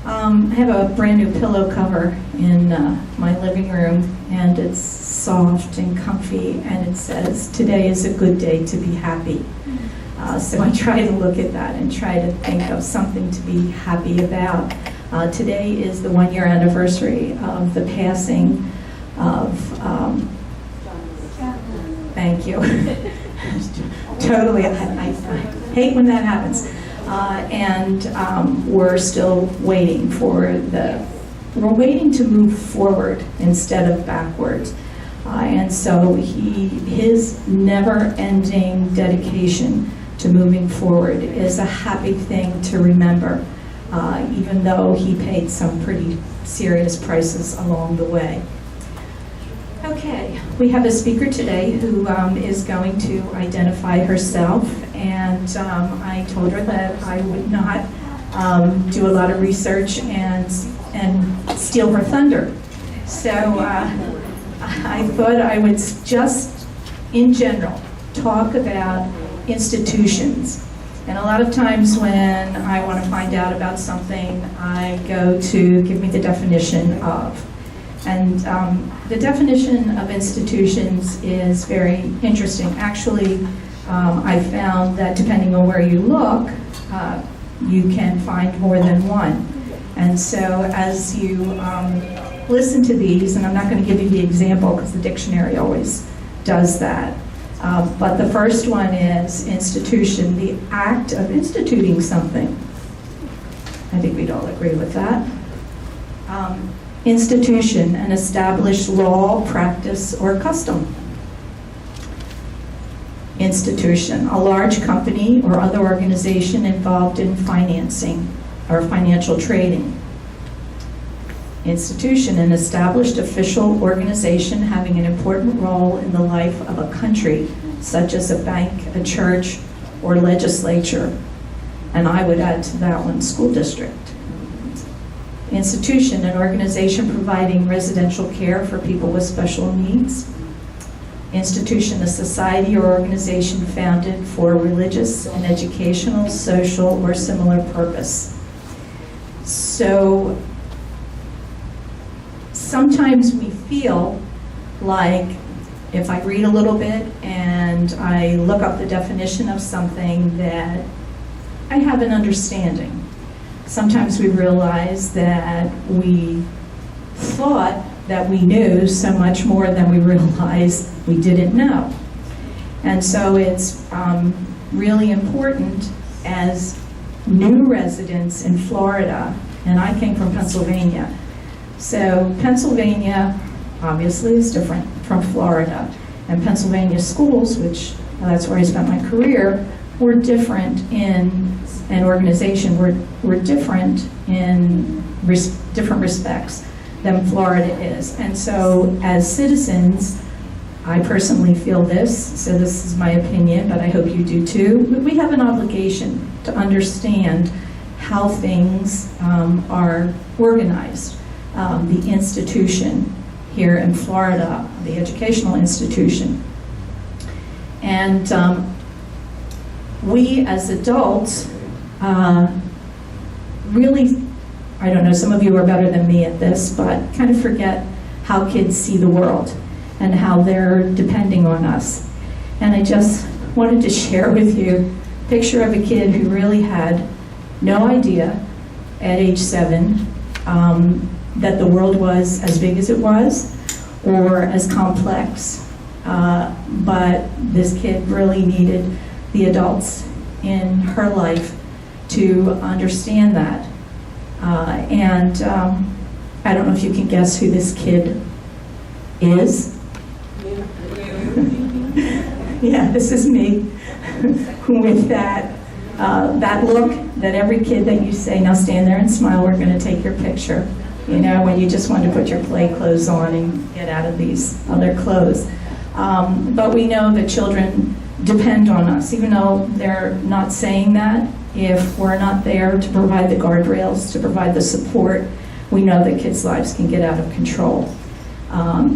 I have a brand new pillow cover in my living room, and it's soft and comfy, and it says, "Today is a good day to be happy." So I try to look at that and try to think of something to be happy about. Today is the 1-year anniversary of the passing of, thank you. Totally, I hate when that happens. And we're still waiting we're waiting to move forward instead of backwards. And so his never-ending dedication to moving forward is a happy thing to remember, even though he paid some pretty serious prices along the way. Okay, we have a speaker today who is going to identify herself, and I told her that I would not do a lot of research and steal her thunder. So I thought I would just, in general, talk about institutions. And a lot of times when I want to find out about something, I go to give me the definition of. And the definition of institutions is very interesting. Actually, I found that depending on where you look, you can find more than one. And so as you listen to these, and I'm not going to give you the example because the dictionary always does that, but the first one is institution, the act of instituting something. I think we'd all agree with that. Institution, an established law, practice, or custom. Institution, a large company or other organization involved in financing or financial trading. Institution, an established official organization having an important role in the life of a country, such as a bank, a church, or legislature. And I would add to that one, school district. Institution, an organization providing residential care for people with special needs. Institution, a society or organization founded for religious and educational, social, or similar purpose. So sometimes we feel like if I read a little bit and I look up the definition of something that I have an understanding. Sometimes we realize that we thought that we knew so much more than we realized we didn't know. And so it's really important as new residents in Florida, and I came from Pennsylvania. So Pennsylvania obviously is different from Florida. And Pennsylvania schools, which that's where I spent my career, were different in an organization, were different in different respects than Florida is. And so as citizens, I personally feel this, so this is my opinion, but I hope you do too. We have an obligation to understand how things are organized. The institution here in Florida, the educational institution. And we as adults really, I don't know, some of you are better than me at this, but kind of forget how kids see the world and how they're depending on us. And I just wanted to share with you a picture of a kid who really had no idea at age 7 that the world was as big as it was or as complex. But this kid really needed the adults in her life to understand that. And I don't know if you can guess who this kid is. Yeah, this is me with that look that every kid that you say, now stand there and smile, we're going to take your picture. You know, when you just want to put your play clothes on and get out of these other clothes. But we know that children depend on us, even though they're not saying that. If we're not there to provide the guardrails, to provide the support, we know that kids' lives can get out of control.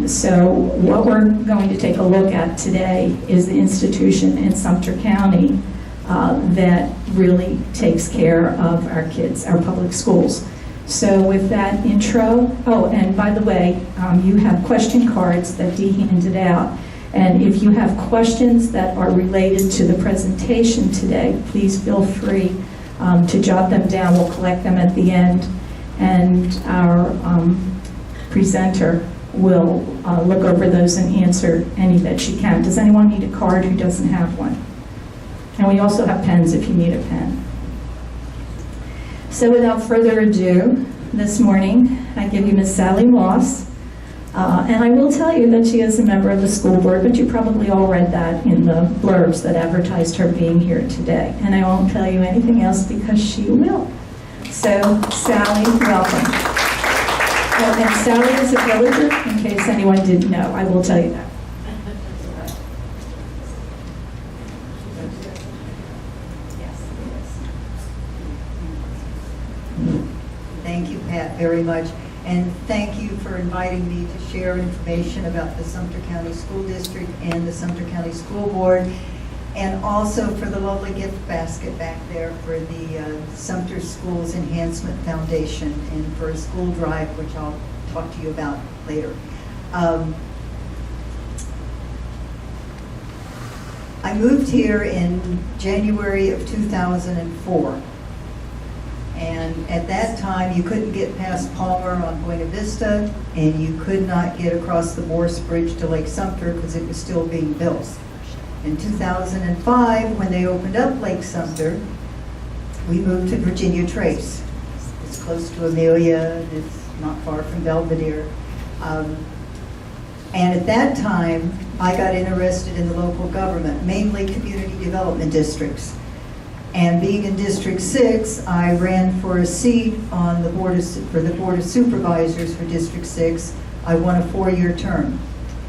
So what we're going to take a look at today is the institution in Sumter County that really takes care of our kids, our public schools. So with that intro, oh, and by the way, you have question cards that Dee handed out. And if you have questions that are related to the presentation today, please feel free to jot them down. We'll collect them at the end. And our presenter will look over those and answer any that she can. Does anyone need a card who doesn't have one? And we also have pens if you need a pen. So without further ado, this morning I give you Miss Sally Moss. And I will tell you that she is a member of the school board, but you probably all read that in the blurbs that advertised her being here today. And I won't tell you anything else because she will. So Sally, welcome. Oh, and Sally is a villager, in case anyone didn't know. I will tell you that. Thank you, Pat, very much. And thank you for inviting me to share information about the Sumter County School District and the Sumter County School Board, and also for the lovely gift basket back there for the Sumter Schools Enhancement Foundation and for a school drive, which I'll talk to you about later. I moved here in January of 2004. And at that time, you couldn't get past Palmer on Buena Vista, and you could not get across the Morse Bridge to Lake Sumter because it was still being built. In 2005, when they opened up Lake Sumter, we moved to Virginia Trace. It's close to Amelia, it's not far from Belvedere. And at that time, I got interested in the local government, mainly community development districts. And being in District 6, I ran for a seat on the Board of Supervisors for District 6. I won a 4-year term.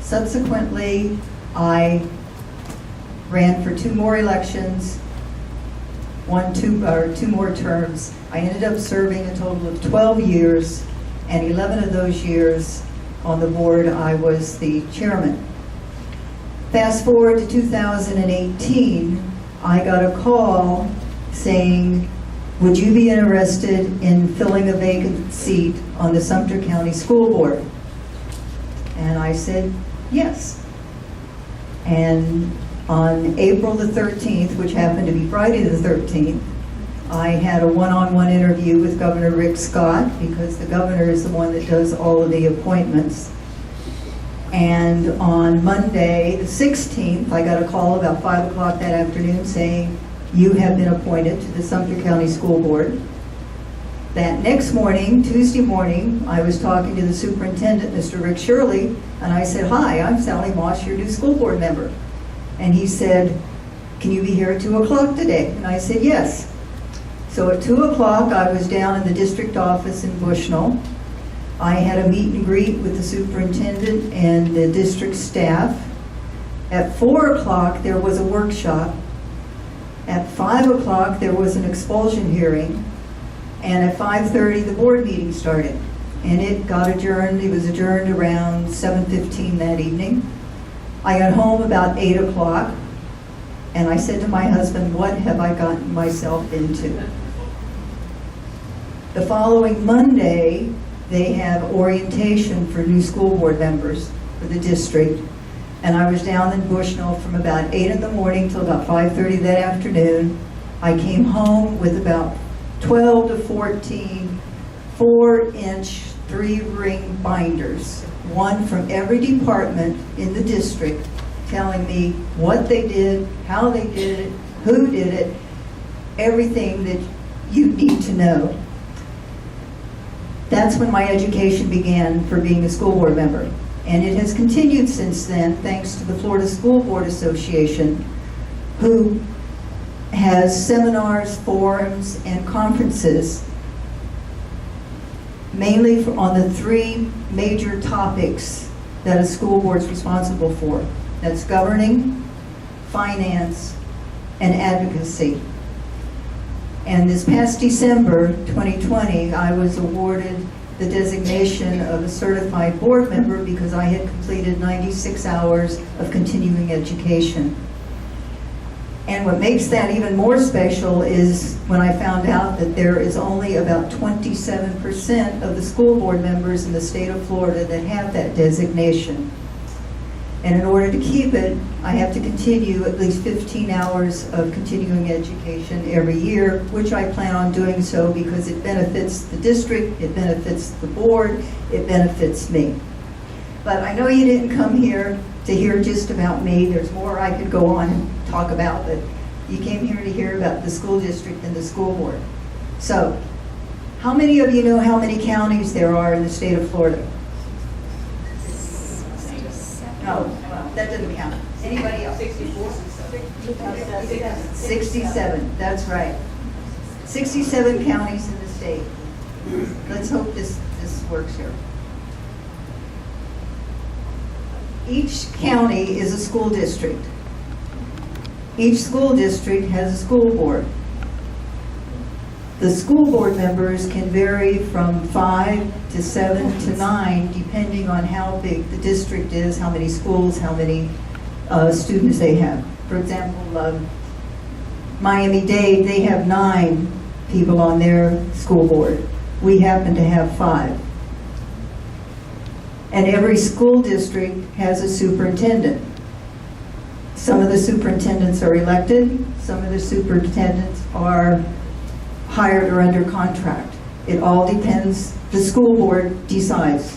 Subsequently, I ran for 2 more elections, won 2 more terms. I ended up serving a total of 12 years, and 11 of those years on the board, I was the chairman. Fast forward to 2018, I got a call saying, would you be interested in filling a vacant seat on the Sumter County School Board? And I said, yes. And on April the 13th, which happened to be Friday the 13th, I had a one-on-one interview with Governor Rick Scott, because the governor is the one that does all of the appointments. And on Monday, the 16th, I got a call about 5 o'clock that afternoon saying, you have been appointed to the Sumter County School Board. That next morning, Tuesday morning, I was talking to the superintendent, Mr. Rick Shirley, and I said, hi, I'm Sally Moss, your new school board member. And he said, can you be here at 2 o'clock today? And I said, yes. So at 2 o'clock, I was down in the district office in Bushnell. I had a meet and greet with the superintendent and the district staff. At 4 o'clock, there was a workshop. At 5 o'clock, there was an expulsion hearing. And at 5:30, the board meeting started. And it got adjourned. It was adjourned around 7:15 that evening. I got home about 8 o'clock. And I said to my husband, what have I gotten myself into? The following Monday, they have orientation for new school board members for the district. And I was down in Bushnell from about 8 in the morning till about 5:30 that afternoon. I came home with about 12 to 14 4-inch 3-ring binders, one from every department in the district, telling me what they did, how they did it, who did it, everything that you need to know. That's when my education began for being a school board member. And it has continued since then, thanks to the Florida School Board Association, who has seminars, forums, and conferences, mainly on the 3 major topics that a school board is responsible for. That's governing, finance, and advocacy. And this past December 2020, I was awarded the designation of a certified board member because I had completed 96 hours of continuing education. And what makes that even more special is when I found out that there is only about 27% of the school board members in the state of Florida that have that designation. And in order to keep it, I have to continue at least 15 hours of continuing education every year, which I plan on doing so because it benefits the district, it benefits the board, it benefits me. But I know you didn't come here to hear just about me. There's more I could go on and talk about, but you came here to hear about the school district and the school board. So, how many of you know how many counties there are in the state of Florida? No, well, that doesn't count. Anybody else? 64? 67, that's right. 67 counties in the state. Let's hope this works here. Each county is a school district. Each school district has a school board. The school board members can vary from 5 to 7 to 9, depending on how big the district is, how many schools, how many students they have. For example, Miami-Dade, they have 9 people on their school board. We happen to have 5. And every school district has a superintendent. Some of the superintendents are elected, some of the superintendents are hired or under contract. It all depends, the school board decides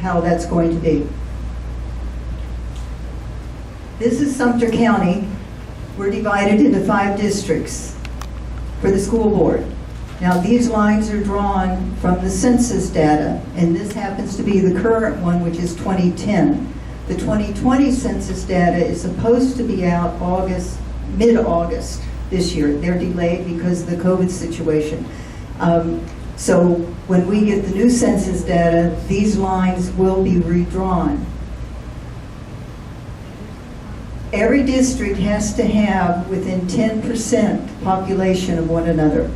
how that's going to be. This is Sumter County. We're divided into 5 districts for the school board. Now these lines are drawn from the census data, and this happens to be the current one, which is 2010. The 2020 census data is supposed to be out mid-August this year. They're delayed because of the COVID situation. So when we get the new census data, these lines will be redrawn. Every district has to have within 10% population of one another.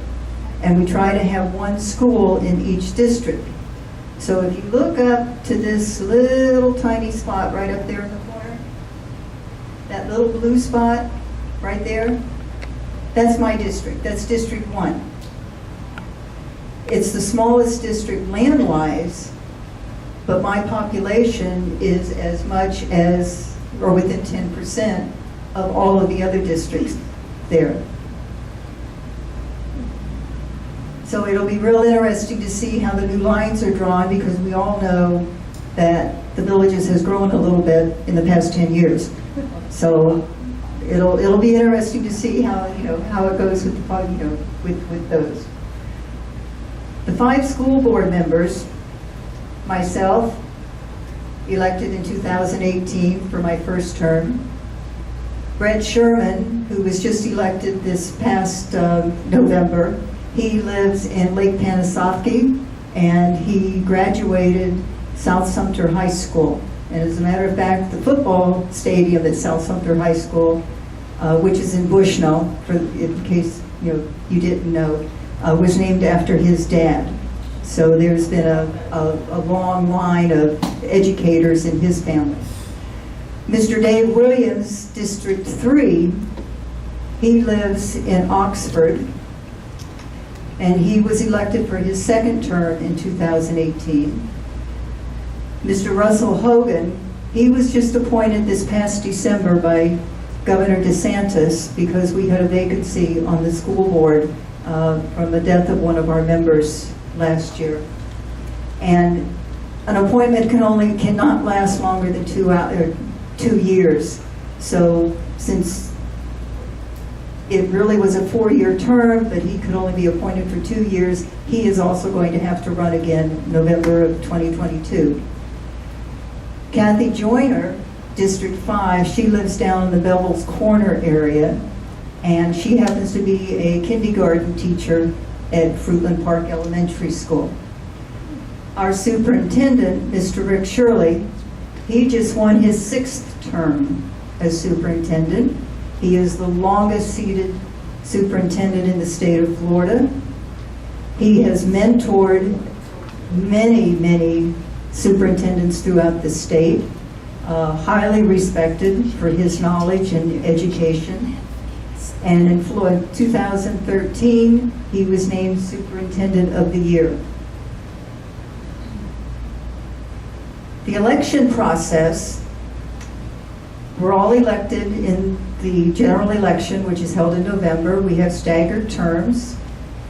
And we try to have one school in each district. So if you look up to this little tiny spot right up there in the corner, that little blue spot right there, that's my district. That's District 1. It's the smallest district land-wise, but my population is as much as, or within 10% of all of the other districts there. So it'll be real interesting to see how the new lines are drawn, because we all know that the villages has grown a little bit in the past 10 years. So it'll be interesting to see how it goes with with those. The 5 school board members, myself, elected in 2018 for my first term. Brett Sherman, who was just elected this past November. He lives in Lake Panasoffkee, and he graduated South Sumter High School. And as a matter of fact, the football stadium at South Sumter High School, which is in Bushnell, in case you didn't know, was named after his dad. So there's been a long line of educators in his family. Mr. Dave Williams, District 3, he lives in Oxford, and he was elected for his second term in 2018. Mr. Russell Hogan, he was just appointed this past December by Governor DeSantis because we had a vacancy on the school board from the death of one of our members last year. And an appointment cannot last longer than 2 years. So since it really was a 4-year term, but he could only be appointed for 2 years, he is also going to have to run again November of 2022. Kathy Joyner, District 5, she lives down in the Bevel's Corner area, and she happens to be a kindergarten teacher at Fruitland Park Elementary School. Our superintendent, Mr. Rick Shirley, he just won his 6th term as superintendent. He is the longest seated superintendent in the state of Florida. He has mentored many superintendents throughout the state. highly respected for his knowledge and education. And in 2013, he was named Superintendent of the Year. The election process, we're all elected in the general election, which is held in November. We have staggered terms.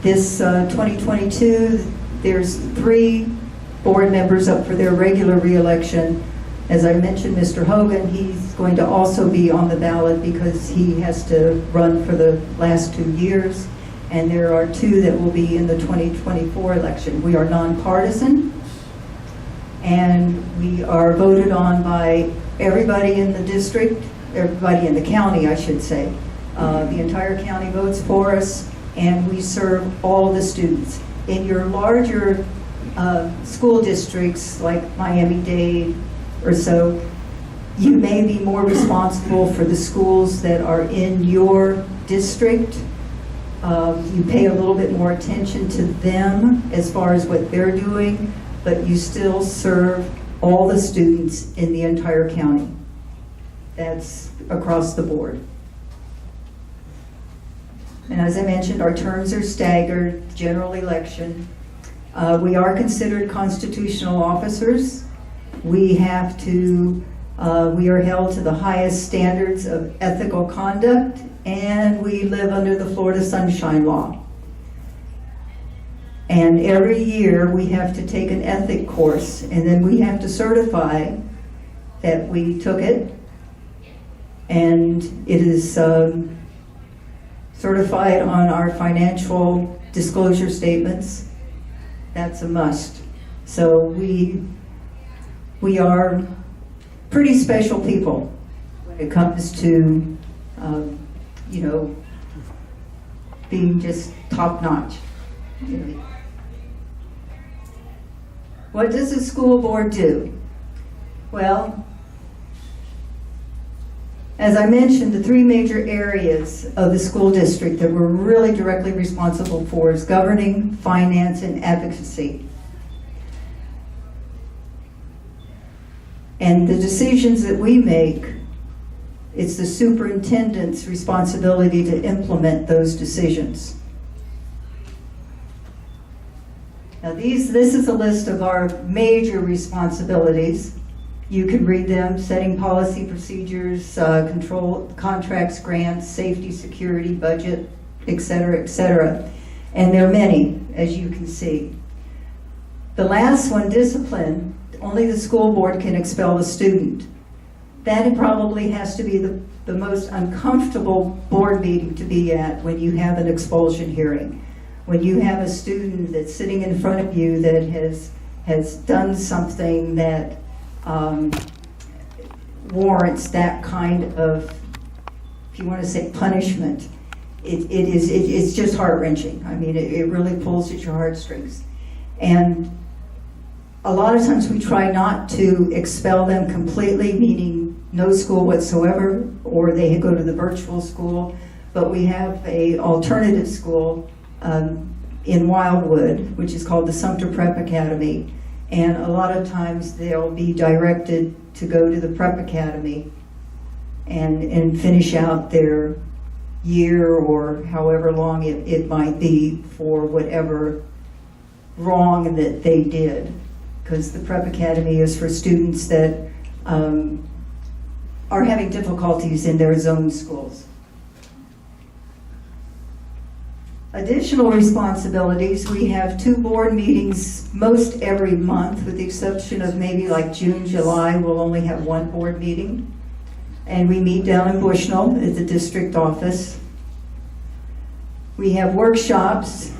This 2022, there's 3 board members up for their regular re-election. As I mentioned, Mr. Hogan, he's going to also be on the ballot because he has to run for the last 2 years. And there are 2 that will be in the 2024 election. We are nonpartisan, and we are voted on by everybody in the district, everybody in the county, I should say. The entire county votes for us, and we serve all the students. In your larger school districts like Miami-Dade or so, you may be more responsible for the schools that are in your district. You pay a little bit more attention to them as far as what they're doing, but you still serve all the students in the entire county. That's across the board. And as I mentioned, our terms are staggered, general election. We are considered constitutional officers. We are held to the highest standards of ethical conduct, and we live under the Florida Sunshine Law. And every year we have to take an ethic course, and then we have to certify that we took it, and it is certified on our financial disclosure statements. That's a must. So we are pretty special people when it comes to, being just top-notch. What does the school board do? Well, as I mentioned, the 3 major areas of the school district that we're really directly responsible for is governing, finance, and advocacy. And the decisions that we make, it's the superintendent's responsibility to implement those decisions. Now this is a list of our major responsibilities. You can read them: setting policy, procedures, control, contracts, grants, safety, security, budget, etc., etc. And there are many, as you can see. The last one, discipline, only the school board can expel a student. That probably has to be the most uncomfortable board meeting to be at when you have an expulsion hearing. When you have a student that's sitting in front of you that has done something that warrants that kind of, if you want to say, punishment, it's just heart-wrenching. I mean, it really pulls at your heartstrings. And a lot of times we try not to expel them completely, meaning no school whatsoever, or they go to the virtual school, but we have an alternative school in Wildwood, which is called the Sumter Prep Academy. And a lot of times they'll be directed to go to the Prep Academy and finish out their year or however long it might be for whatever wrong that they did. Because the Prep Academy is for students that are having difficulties in their zone schools. Additional responsibilities, we have 2 board meetings most every month, with the exception of maybe like June, July, we'll only have 1 board meeting. And we meet down in Bushnell at the district office. We have workshops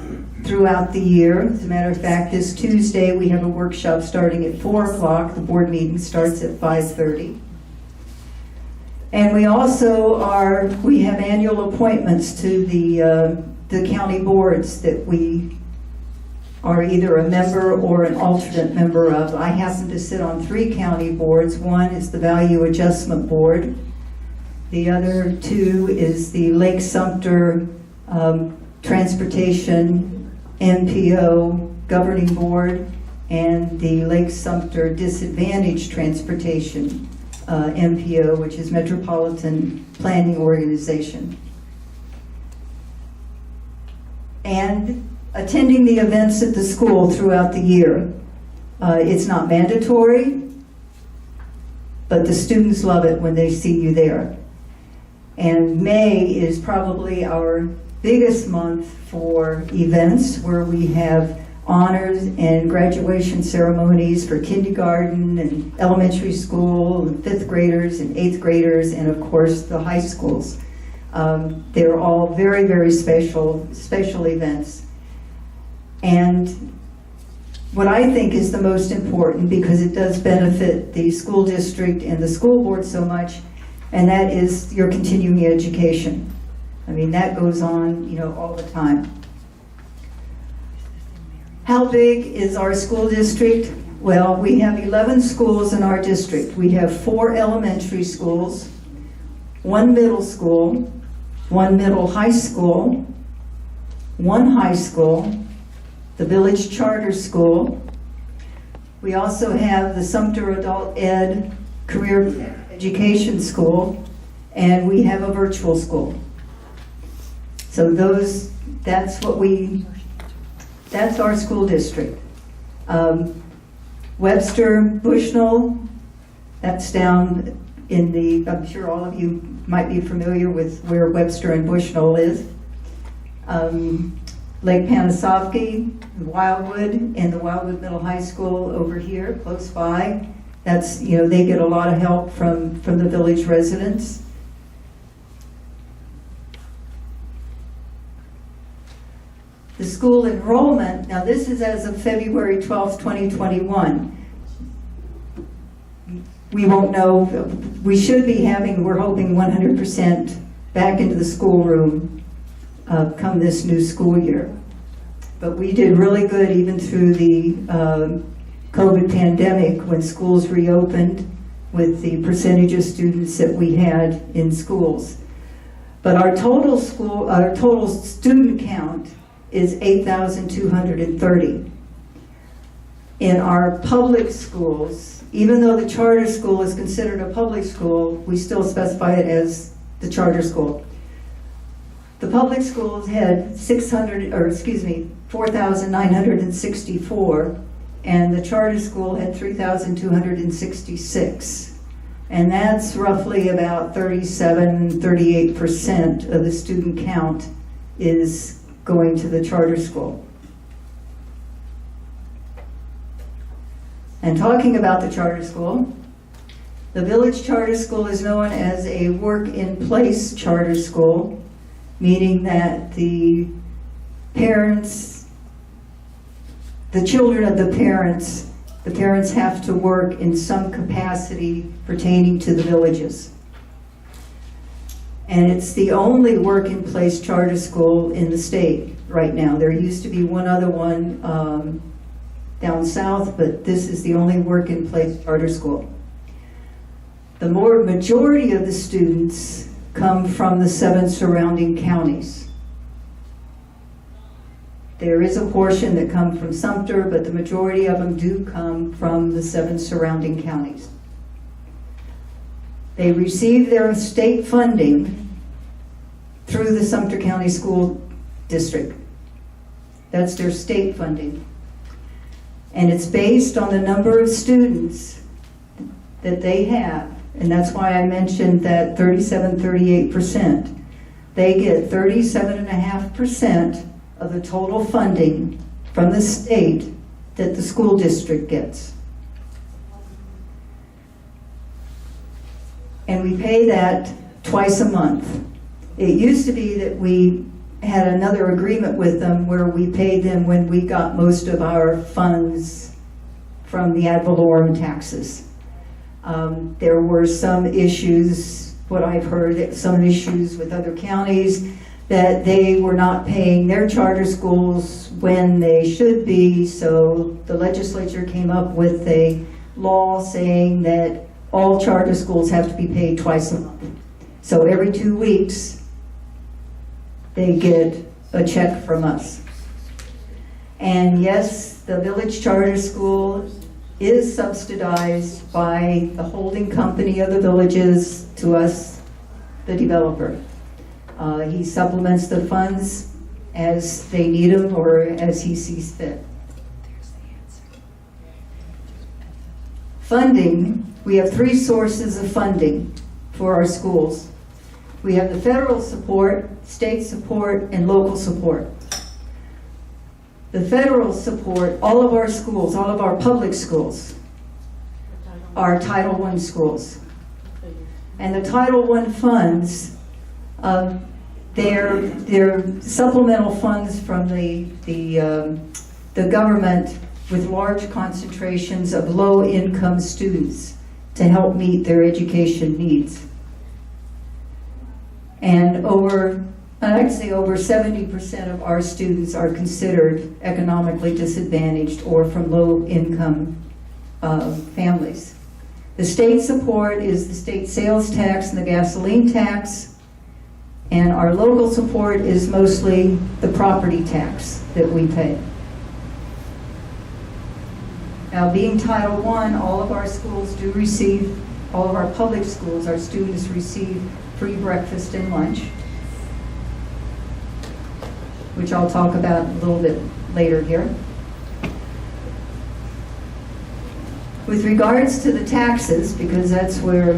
throughout the year. As a matter of fact, this Tuesday we have a workshop starting at 4 o'clock. The board meeting starts at 5:30. And we also we have annual appointments to the county boards that we are either a member or an alternate member of. I happen to sit on 3 county boards. One is the Value Adjustment Board. The other 2 is the Lake Sumter Transportation MPO Governing Board and the Lake Sumter Disadvantaged Transportation MPO, which is Metropolitan Planning Organization. And attending the events at the school throughout the year. It's not mandatory, but the students love it when they see you there. And May is probably our biggest month for events, where we have honors and graduation ceremonies for kindergarten and elementary school, and 5th graders and 8th graders, and of course the high schools. They're all very, very special events. And what I think is the most important, because it does benefit the school district and the school board so much, and that is your continuing education. I mean, that goes on, all the time. How big is our school district? Well, we have 11 schools in our district. We have 4 elementary schools, 1 middle school, 1 middle high school, 1 high school, the village charter school. We also have the Sumter Adult Ed Career Education School, and we have a virtual school. So that's our school district. Webster, Bushnell, that's down in I'm sure all of you might be familiar with where Webster and Bushnell is. Lake Panasoffkee, Wildwood, and the Wildwood Middle High School over here, close by. That's, they get a lot of help from the village residents. The school enrollment, now this is as of February 12th, 2021. We won't know, we should be we're hoping 100% back into the schoolroom come this new school year. But we did really good even through the COVID pandemic, when schools reopened, with the percentage of students that we had in schools. But our total student count is 8,230. In our public schools, even though the charter school is considered a public school, we still specify it as the charter school. The public schools had 4,964, and the charter school had 3,266. And that's roughly about 38% of the student count is going to the charter school. And talking about the charter school, the village charter school is known as a work-in-place charter school, meaning that the children of the parents have to work in some capacity pertaining to the villages. And it's the only work-in-place charter school in the state right now. There used to be one other one down south, but this is the only work-in-place charter school. The majority of the students come from the 7 surrounding counties. There is a portion that come from Sumter, but the majority of them do come from the 7 surrounding counties. They receive their state funding through the Sumter County School District. That's their state funding. And it's based on the number of students that they have. And that's why I mentioned that 38%. They get 37.5% of the total funding from the state that the school district gets. And we pay that twice a month. It used to be that we had another agreement with them where we paid them when we got most of our funds from the ad valorem taxes. There were some issues, what I've heard, some issues with other counties, that they were not paying their charter schools when they should be, so the legislature came up with a law saying that all charter schools have to be paid twice a month. So every 2 weeks, they get a check from us. And yes, the village charter school is subsidized by the holding company of the villages to us, the developer. He supplements the funds as they need them or as he sees fit. Funding, we have three sources of funding for our schools. We have the federal support, state support, and local support. The federal support, all of our schools, all of our public schools are Title I schools. And the Title I funds, they're supplemental funds from the government with large concentrations of low-income students to help meet their education needs. And I'd say over 70% of our students are considered economically disadvantaged or from low-income families. The state support is the state sales tax and the gasoline tax, and our local support is mostly the property tax that we pay. Now, being Title I, all of our schools do receive, all of our public schools, our students receive free breakfast and lunch, which I'll talk about a little bit later here. With regards to the taxes, because that's where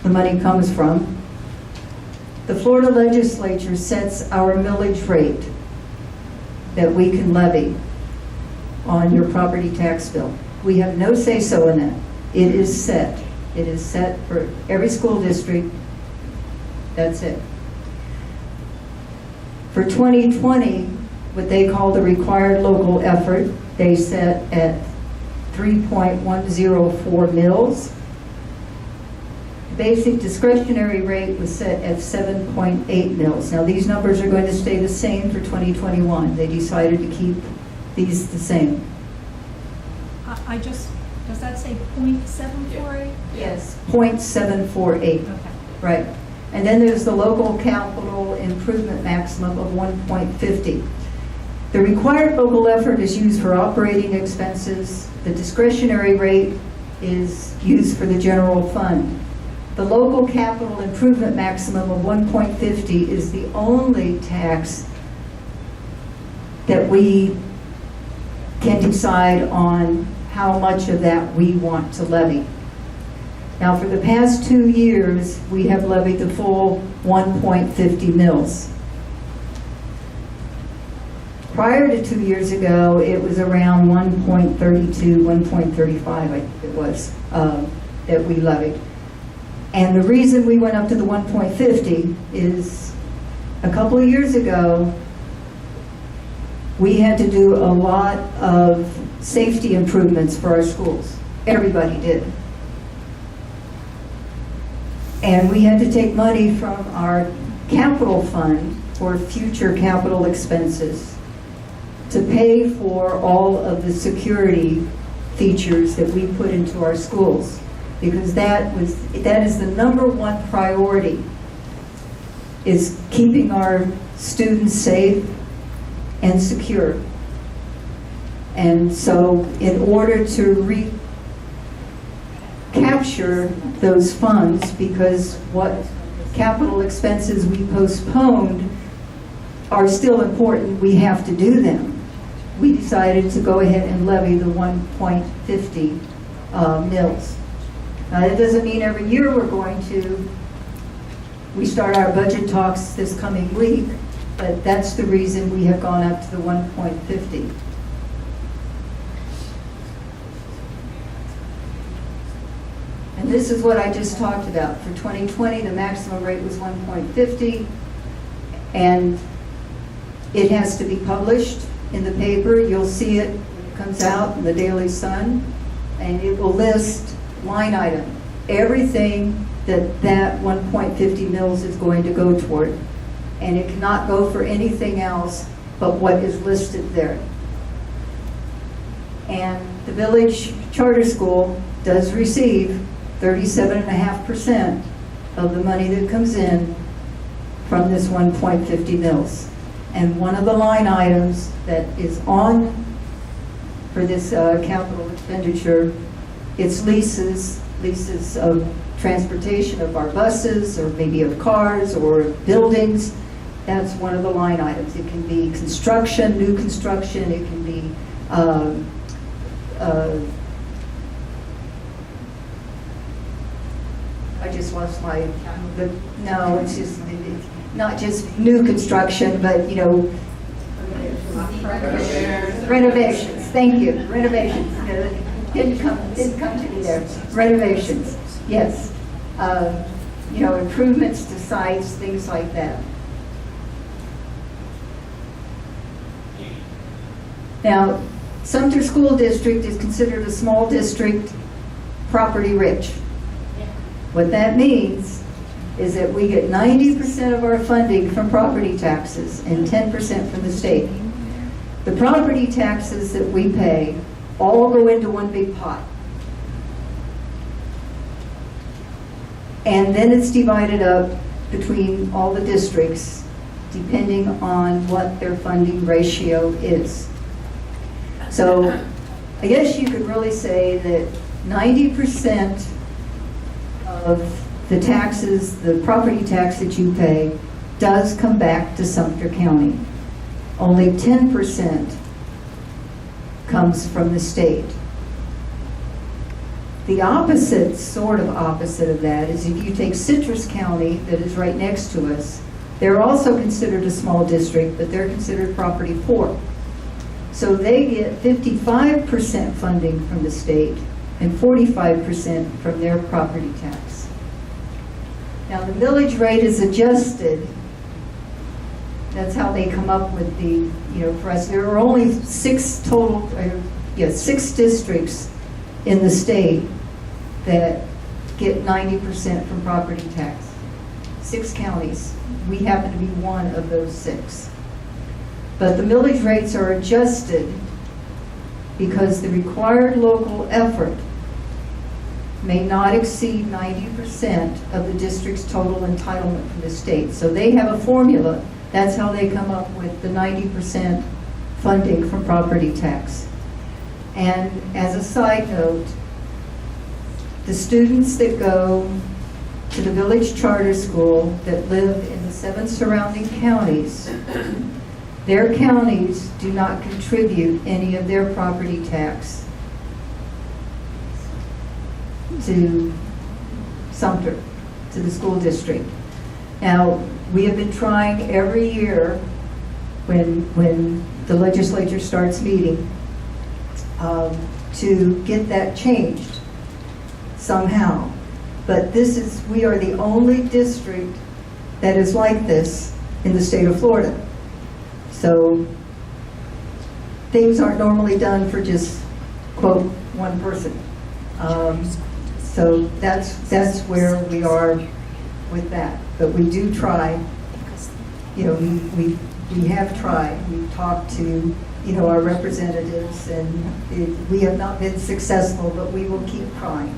the money comes from, the Florida legislature sets our millage rate that we can levy on your property tax bill. We have no say-so in that. It is set. It is set for every school district. That's it. For 2020, what they call the required local effort, they set at 3.104 mils. Basic discretionary rate was set at 7.8 mils. Now these numbers are going to stay the same for 2021. They decided to keep these the same. Does that say 0.748? Yes, 0.748. Okay. Right. And then there's the local capital improvement maximum of 1.50. The required local effort is used for operating expenses. The discretionary rate is used for the general fund. The local capital improvement maximum of 1.50 is the only tax that we can decide on how much of that we want to levy. Now, for the past 2 years, we have levied the full 1.50 mils. Prior to 2 years ago, it was around 1.32, 1.35, I think it was, that we levied. And the reason we went up to the 1.50 is a couple of years ago, we had to do a lot of safety improvements for our schools. Everybody did. And we had to take money from our capital fund for future capital expenses to pay for all of the security features that we put into our schools, because that is the number one priority, is keeping our students safe and secure. And so in order to recapture those funds, because what capital expenses we postponed are still important, we have to do them. We decided to go ahead and levy the 1.50 mils. Now that doesn't mean every year we're going to. We start our budget talks this coming week, but that's the reason we have gone up to the 1.50. And this is what I just talked about. For 2020, the maximum rate was 1.50, and it has to be published in the paper. You'll see it comes out in the Daily Sun, and it will list line item, everything that 1.50 mils is going to go toward. And it cannot go for anything else but what is listed there. And the village charter school does receive 37.5% of the money that comes in from this 1.50 mils. And one of the line items that is on for this capital expenditure It's leases of transportation of our buses, or maybe of cars, or buildings. That's one of the line items. It can be construction, new construction, it can be I just lost my, no, it's just, not just new construction, but, you know, renovations, thank you, renovations. Didn't come to me there. Renovations, yes. You know, improvements to sites, things like that. Now, Sumter School District is considered a small district, property rich. What that means is that we get 90% of our funding from property taxes and 10% from the state. The property taxes that we pay all go into one big pot. And then it's divided up between all the districts depending on what their funding ratio is. So I guess you could really say that 90% of the taxes, the property tax that you pay, does come back to Sumter County. Only 10% comes from the state. The opposite, sort of opposite of that, is if you take Citrus County, that is right next to us, they're also considered a small district, but they're considered property poor. So they get 55% funding from the state and 45% from their property tax. Now the millage rate is adjusted. That's how they come up with the, you know, for us, there are only six districts in the state that get 90% from property tax. 6 counties. We happen to be one of those 6. But the millage rates are adjusted because the required local effort may not exceed 90% of the district's total entitlement from the state. So they have a formula. That's how they come up with the 90% funding from property tax. And as a side note, the students that go to the village charter school that live in the 7 surrounding counties, their counties do not contribute any of their property tax to Sumter, to the school district. Now, we have been trying every year when the legislature starts meeting to get that changed somehow. But we are the only district that is like this in the state of Florida. So things aren't normally done for just, quote, one person. So that's where we are with that. But we do try, you know, we have tried. We've talked to, you know, our representatives, and we have not been successful, but we will keep trying.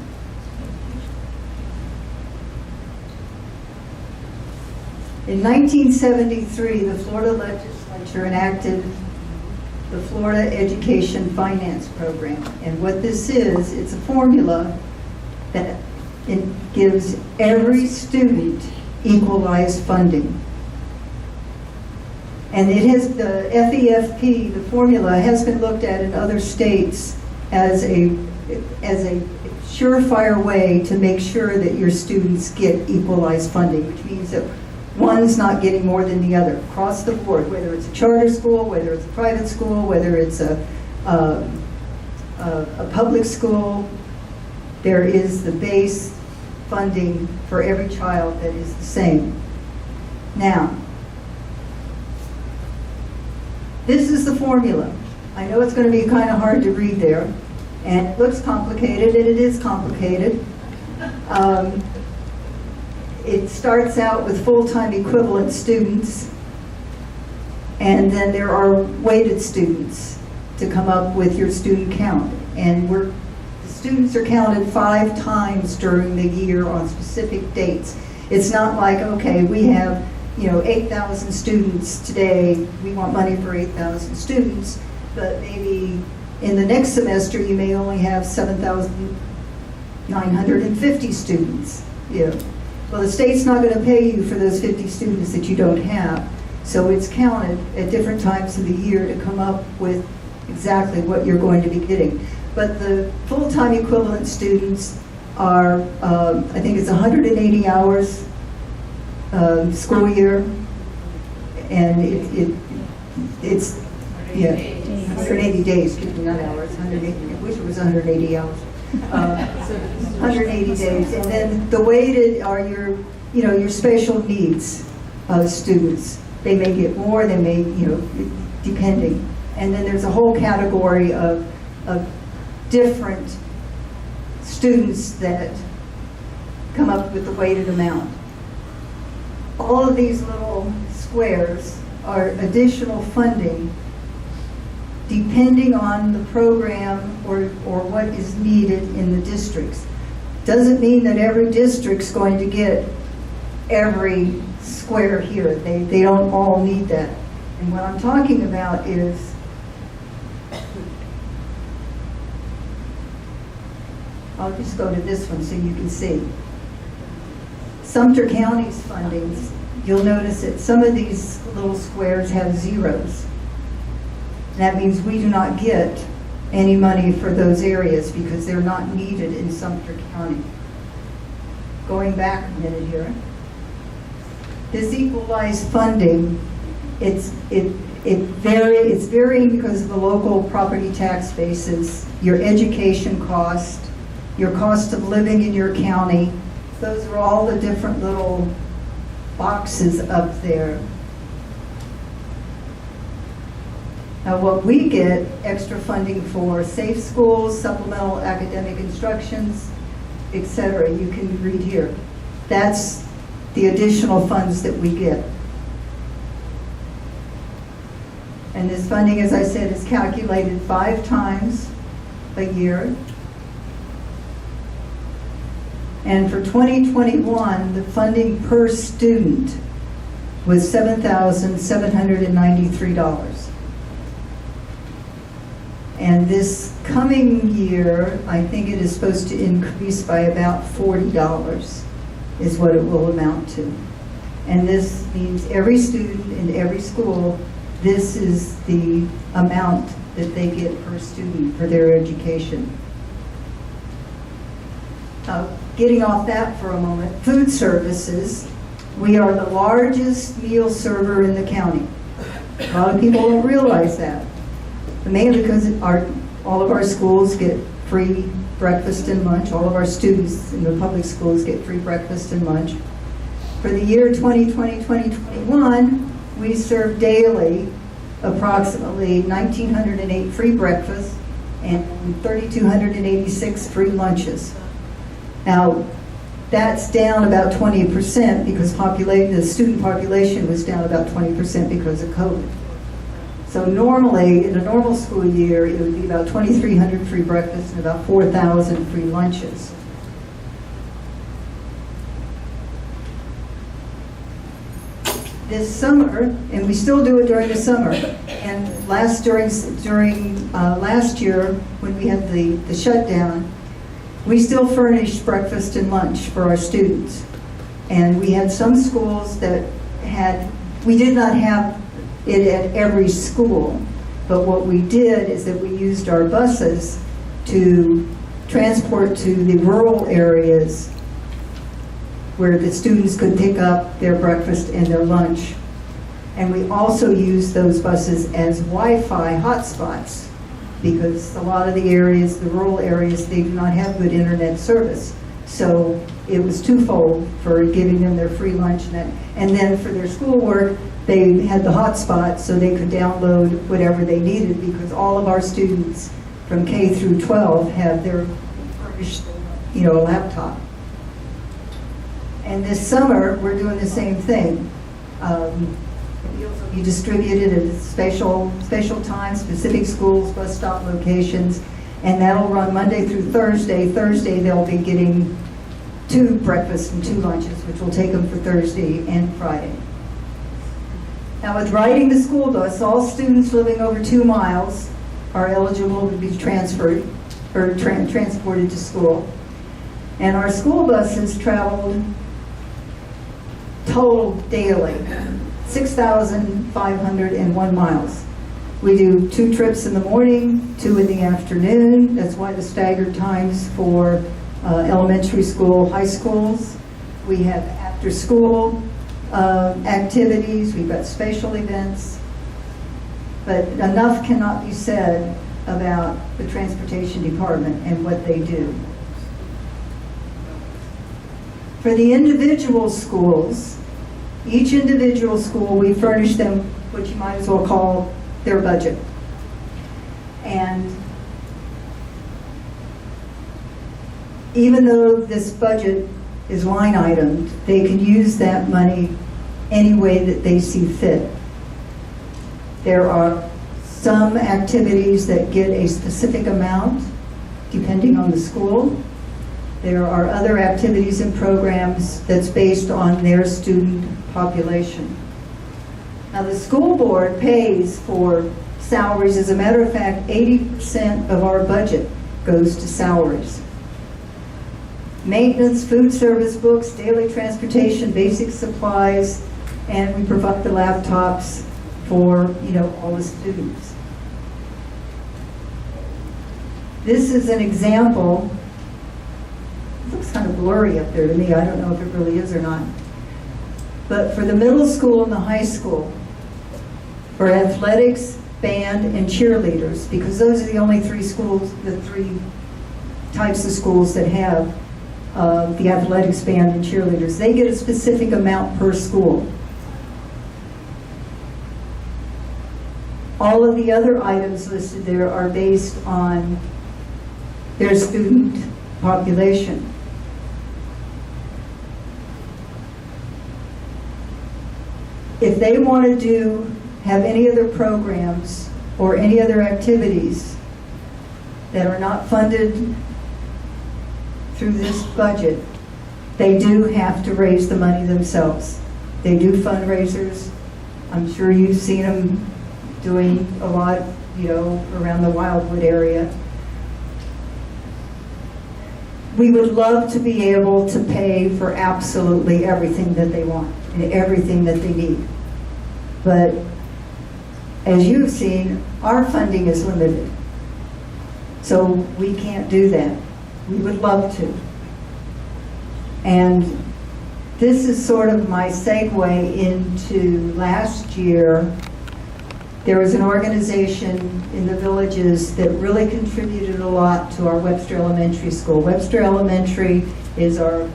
In 1973, the Florida legislature enacted the Florida Education Finance Program. And what this is, it's a formula that it gives every student equalized funding. And it has the FEFP, the formula, has been looked at in other states as a surefire way to make sure that your students get equalized funding, which means that one's not getting more than the other across the board, whether it's a charter school, whether it's a private school, whether it's a public school. There is the base funding for every child that is the same. Now, this is the formula. I know it's going to be kind of hard to read there, and it looks complicated, and it is complicated. It starts out with full-time equivalent students, and then there are weighted students to come up with your student count. And the students are counted 5 times during the year on specific dates. It's not like, okay, we have, you know, 8,000 students today, we want money for 8,000 students, but maybe in the next semester you may only have 7,000 950 students. Yeah. Well, the state's not going to pay you for those 50 students that you don't have. So it's counted at different times of the year to come up with exactly what you're going to be getting. But the full-time equivalent students are, I think it's 180 hours school year, and it's 180 days, excuse me, not hours, 180, I wish it was 180 hours. 180 days, and then the weighted are your special needs students. They may get more, they may, depending. And then there's a whole category of different students that come up with the weighted amount. All of these little squares are additional funding depending on the program or what is needed in the districts. Doesn't mean that every district's going to get every square here. They don't all need that. And what I'm talking about is I'll just go to this one so you can see. Sumter County's fundings, you'll notice that some of these little squares have zeros. That means we do not get any money for those areas because they're not needed in Sumter County. Going back a minute here. This equalized funding, it's varying because of the local property tax bases, your education cost, your cost of living in your county. Those are all the different little boxes up there. Now what we get extra funding for: safe schools, supplemental academic instructions, etc. You can read here. That's the additional funds that we get. And this funding, as I said, is calculated 5 times a year. And for 2021, the funding per student was $7,793. And this coming year, I think it is supposed to increase by about $40 is what it will amount to. And this means every student in every school, this is the amount that they get per student for their education. Getting off that for a moment, food services, we are the largest meal server in the county. A lot of people don't realize that. Mainly because all of our schools get free breakfast and lunch. All of our students in the public schools get free breakfast and lunch. For the year 2020-2021, we serve daily approximately 1,908 free breakfasts and 3,286 free lunches. Now, that's down about 20% because the student population was down about 20% because of COVID. So normally, in a normal school year, it would be about 2,300 free breakfasts and about 4,000 free lunches. This summer, and we still do it during the summer, and last year when we had the shutdown, we still furnished breakfast and lunch for our students. And we had some schools that we did not have it at every school, but what we did is that we used our buses to transport to the rural areas where the students could pick up their breakfast and their lunch. And we also used those buses as Wi-Fi hotspots because a lot of the areas, the rural areas, they do not have good internet service. So it was twofold for giving them their free lunch and then for their schoolwork, they had the hotspot so they could download whatever they needed because all of our students from K through 12 have their furnished, laptop. And this summer, we're doing the same thing. You distribute it at special times, specific schools, bus stop locations, and that'll run Monday through Thursday. Thursday, they'll be getting 2 breakfasts and 2 lunches, which will take them for Thursday and Friday. Now with riding the school bus, all students living over 2 miles are eligible to be transferred or transported to school. And our school buses traveled total daily, 6,501 miles. We do 2 trips in the morning, 2 in the afternoon. That's why the staggered times for elementary school, high schools. We have after-school activities. We've got spatial events. But enough cannot be said about the transportation department and what they do. For the individual schools, each individual school, we furnish them what you might as well call their budget. And even though this budget is line itemed, they can use that money any way that they see fit. There are some activities that get a specific amount depending on the school. There are other activities and programs that's based on their student population. Now, the school board pays for salaries. As a matter of fact, 80% of our budget goes to salaries. Maintenance, food service, books, daily transportation, basic supplies, and we provide the laptops for, all the students. This is an example. It looks kind of blurry up there to me. I don't know if it really is or not. But for the middle school and the high school, for athletics, band, and cheerleaders, because those are the only 3 schools, the 3 types of schools that have the athletics, band, and cheerleaders, they get a specific amount per school. All of the other items listed there are based on their student population. If they want to have any other programs or any other activities that are not funded through this budget, they do have to raise the money themselves. They do fundraisers. I'm sure you've seen them doing a lot, around the Wildwood area. We would love to be able to pay for absolutely everything that they want and everything that they need. But as you've seen, our funding is limited. So we can't do that. We would love to. And this is sort of my segue into last year. There was an organization in the villages that really contributed a lot to our Webster Elementary School. Webster Elementary is our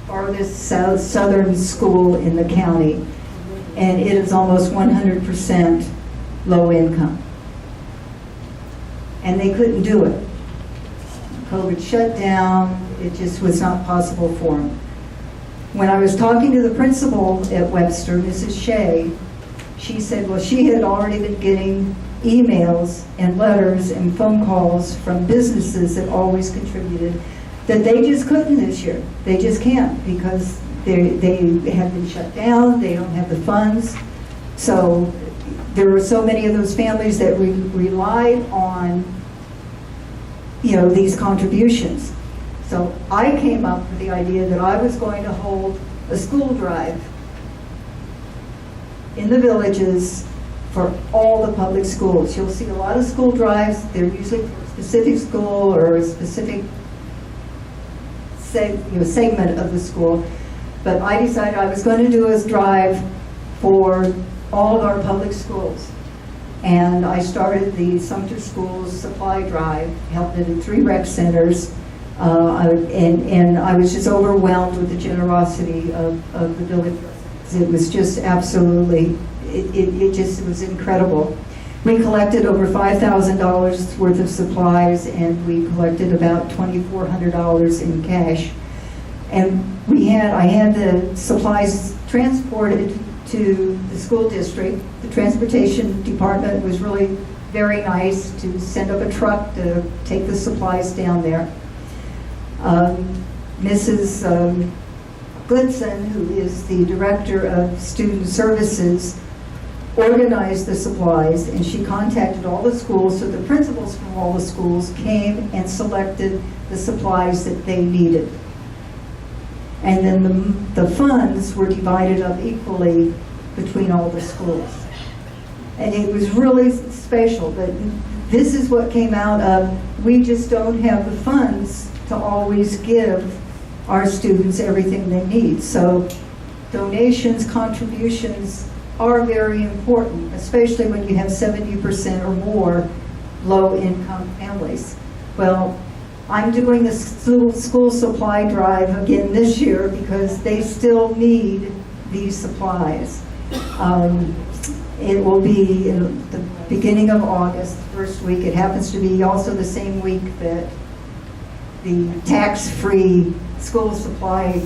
farthest southern school in the county, and it is almost 100% low income. And they couldn't do it. COVID shut down. It just was not possible for them. When I was talking to the principal at Webster, Mrs. Shea, she said, well, she had already been getting emails and letters and phone calls from businesses that always contributed, that they just couldn't this year. They just can't, because they have been shut down. They don't have the funds. So there were so many of those families that relied on, these contributions. So I came up with the idea that I was going to hold a school drive in the villages for all the public schools. You'll see a lot of school drives. They're usually for a specific school or a specific segment of the school. But I decided I was going to do a drive for all of our public schools. And I started the Sumter Schools Supply Drive, helped it in 3 rec centers. And I was just overwhelmed with the generosity of the village. It was just absolutely, it was incredible. We collected over $5,000 worth of supplies, and we collected about $2,400 in cash. And I had the supplies transported to the school district. The transportation department was really very nice to send up a truck to take the supplies down there. Mrs. Goodson, who is the director of student services, organized the supplies, and she contacted all the schools, so the principals from all the schools came and selected the supplies that they needed. And then the funds were divided up equally between all the schools. And it was really special, but this is what came out of, we just don't have the funds to always give our students everything they need. So donations, contributions are very important, especially when you have 70% or more low-income families. Well, I'm doing this little school supply drive again this year because they still need these supplies. It will be in the beginning of August, first week. It happens to be also the same week that the tax-free school supply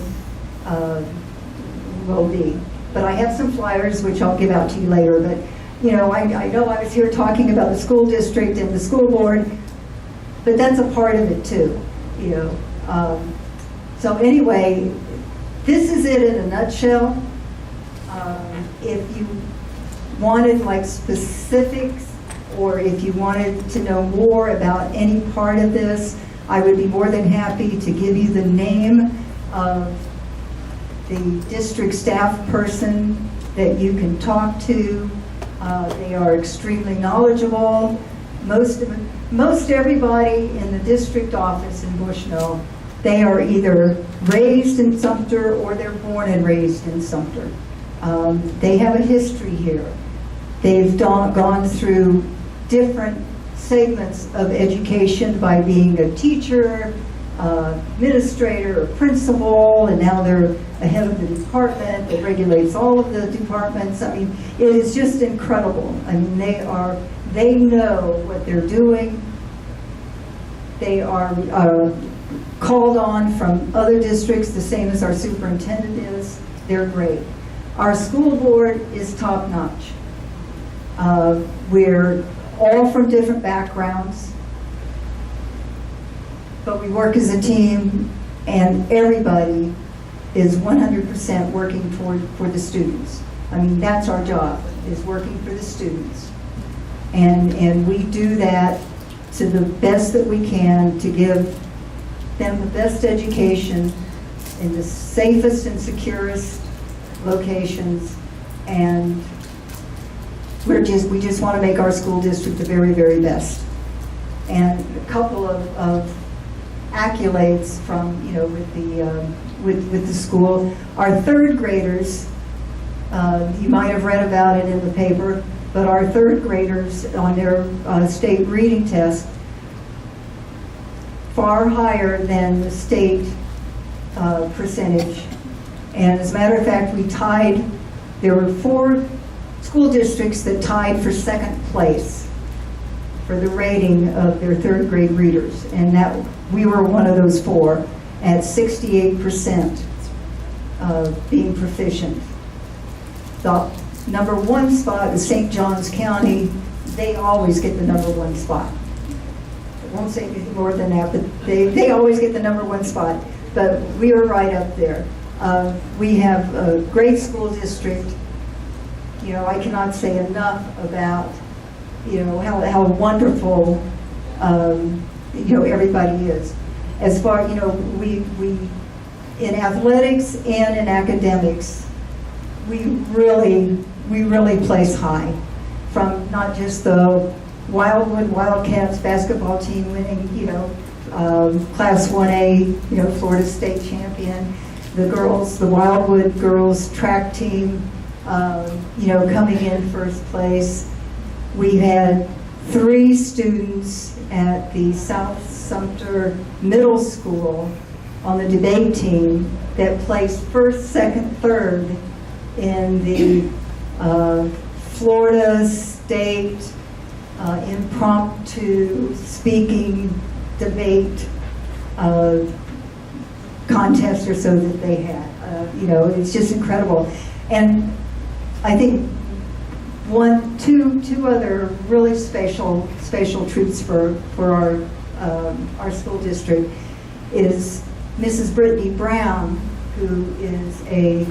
will be. But I have some flyers which I'll give out to you later. But you know, I know I was here talking about the school district and the school board, but that's a part of it too. You know. So anyway, this is it in a nutshell. If you wanted like specifics, or if you wanted to know more about any part of this, I would be more than happy to give you the name of the district staff person that you can talk to. They are extremely knowledgeable. Most everybody in the district office in Bushnell, they are either raised in Sumter or they're born and raised in Sumter. They have a history here. They've gone through different segments of education by being a teacher, administrator, or principal, and now they're the head of the department that regulates all of the departments. I mean, it is just incredible. I mean, they know what they're doing. They are called on from other districts, the same as our superintendent is. They're great. Our school board is top-notch. We're all from different backgrounds, but we work as a team, and everybody is 100% working for the students. I mean, that's our job, is working for the students. And we do that to the best that we can to give them the best education in the safest and securest locations, and we just want to make our school district the very, very best. And a couple of accolades from, you know, with the school. Our third graders, you might have read about it in the paper, but our third graders on their state reading test far higher than the state percentage. And as a matter of fact, we tied, there were 4 school districts that tied for second place for the rating of their third grade readers. And that we were one of those 4 at 68% of being proficient. The number 1 spot is St. Johns County. They always get the number 1 spot. I won't say anything more than that, but they always get the number 1 spot. But we were right up there. We have a great school district. You know, I cannot say enough about, you know, how wonderful, you know, everybody is. As far, you know, we in athletics and in academics, we really place high. From not just the Wildwood Wildcats basketball team winning, you know, Class 1A, you know, Florida State champion, the girls, the Wildwood girls track team, you know, coming in first place. We had 3 students at the South Sumter Middle School on the debate team that placed first, second, third in the Florida State impromptu speaking debate contest or so that they had. You know, it's just incredible. And I think two other really special treats for our school district is Mrs. Brittany Brown, who is a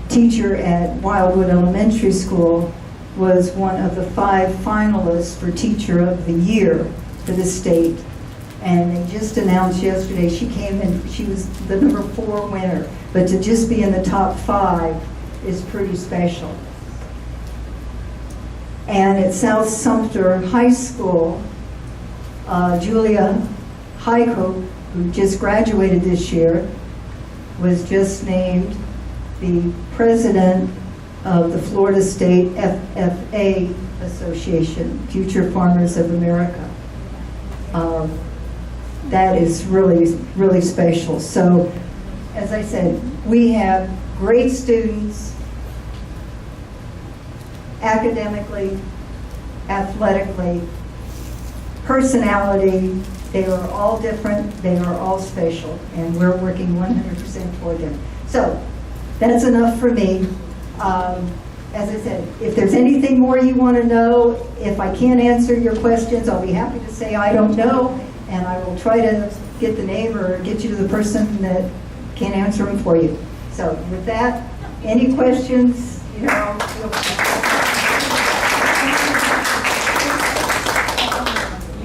teacher at Wildwood Elementary School. was one of the 5 finalists for Teacher of the Year for the state. And they just announced yesterday, she came in, she was the number 4 winner. But to just be in the top 5 is pretty special. And at South Sumter High School, Julia Heiko, who just graduated this year, was just named the president of the Florida State FFA Association, Future Farmers of America. That is really, really special. So, as I said, we have great students, academically, athletically, personality. They are all different, they are all special, and we're working 100% for them. So, that's enough for me. As I said, if there's anything more you want to know, if I can't answer your questions, I'll be happy to say I don't know, and I will try to get the name or get you to the person that can answer them for you. So with that, any questions, feel free.